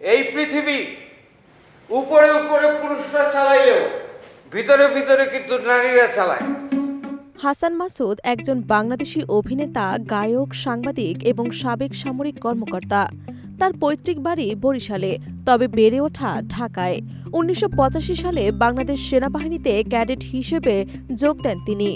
এই পৃথিবী উপরে উপরে পুরুষরা চালাইলেও ভিতরে ভিতরে কিন্তু নারীরা চালায়। হাসান মাসুদ একজন বাংলাদেশি অভিনেতা, গায়ক, সাংবাদিক এবং সাবেক সামরিক কর্মকর্তা। তার পৈতৃক বাড়ি বরিশালে, তবে বেড়ে ওঠা ঢাকায়। ১৯৮৫ সালে বাংলাদেশ সেনাবাহিনীতে ক্যাডেট হিসেবে যোগ দেন তিনি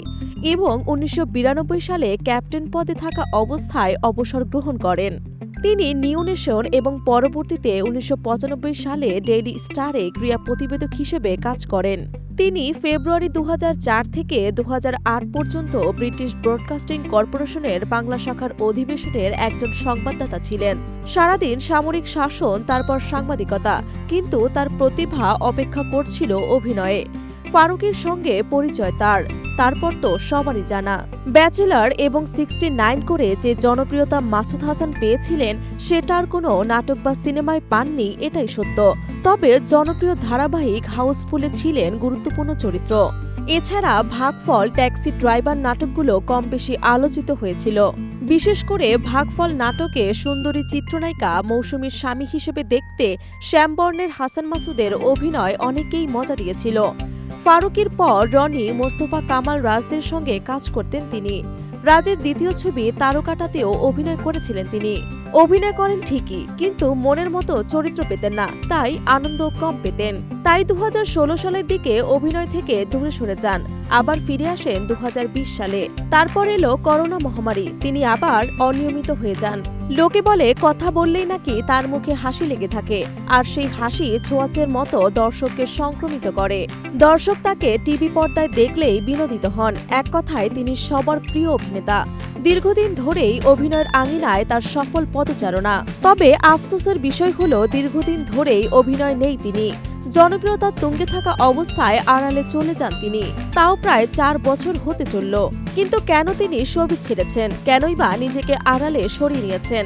এবং ১৯৯২ সালে ক্যাপ্টেন পদে থাকা অবস্থায় অবসর গ্রহণ করেন। তিনি নিউ নেশন এবং পরবর্তীতে ১৯৯৫ সালে ডেইলি স্টারে ক্রীড়া প্রতিবেদক হিসেবে কাজ করেন। তিনি ফেব্রুয়ারি ২০০৪ থেকে ২০০৮ পর্যন্ত ব্রিটিশ ব্রডকাস্টিং কর্পোরেশনের বাংলা শাখার অধিবেশনের একজন সংবাদদাতা ছিলেন। সারাদিন সামরিক শাসন, তারপর সাংবাদিকতা, কিন্তু তার প্রতিভা অপেক্ষা করছিল অভিনয়ে। ফারুকের সঙ্গে পরিচয় তারপর তো সবারই জানা। ব্যাচেলর এবং 69 করে যে জনপ্রিয়তা মাসুদ হাসান পেয়েছিলেন সেটার কোনো নাটক বা সিনেমায় পাননি, এটাই সত্য। তবে জনপ্রিয় ধারাবাহিক হাউসফুলে ছিলেন গুরুত্বপূর্ণ চরিত্র। এছাড়া ভাগফল, ট্যাক্সি ড্রাইভার নাটকগুলো কম বেশি আলোচিত হয়েছিল। বিশেষ করে ভাগফল নাটকে সুন্দরী চিত্রনায়িকা মৌসুমীর স্বামী হিসেবে দেখতে শ্যামবর্ণের হাসান মাসুদের অভিনয় অনেকেই মজা দিয়েছিল। ফারুকের পর রনি, মোস্তফা কামাল রাজদের সঙ্গে কাজ করতেন তিনি। রাজের দ্বিতীয় ছবি তারকাটাতেও অভিনয় করেছিলেন তিনি। অভিনয় করেন ঠিকই, কিন্তু মনের মতো চরিত্র পেতেন না, তাই আনন্দ কম পেতেন। তাই ২০১৬ সালের দিকে অভিনয় থেকে দূরে সরে যান, আবার ফিরে আসেন ২০২০ সালে। তারপর এলো করোনা মহামারী, তিনি আবার অনিয়মিত হয়ে যান। লোকে বলে কথা বললেই নাকি তার মুখে হাসি লেগে থাকে, আর সেই হাসি ছোঁয়াচের মতো দর্শককে সংক্রমিত করে। দর্শক তাকে টিভি পর্দায় দেখলেই বিনোদিত হন। এক কথায় তিনি সবার প্রিয় অভিনেতা। দীর্ঘদিন ধরেই অভিনয়ের আঙিনায় তার সফল পদচারণা। তবে আফসোসের বিষয় হলো দীর্ঘদিন ধরেই অভিনয় নেই তিনি। জনপ্রিয়তার তুঙ্গে থাকা অবস্থায় আড়ালে চলে যান তিনি, তাও প্রায় ৪ বছর হতে চলল। কিন্তু কেন তিনি শোবিজ ছেড়েছেন, কেনই বা নিজেকে আড়ালে সরিয়ে নিয়েছেন?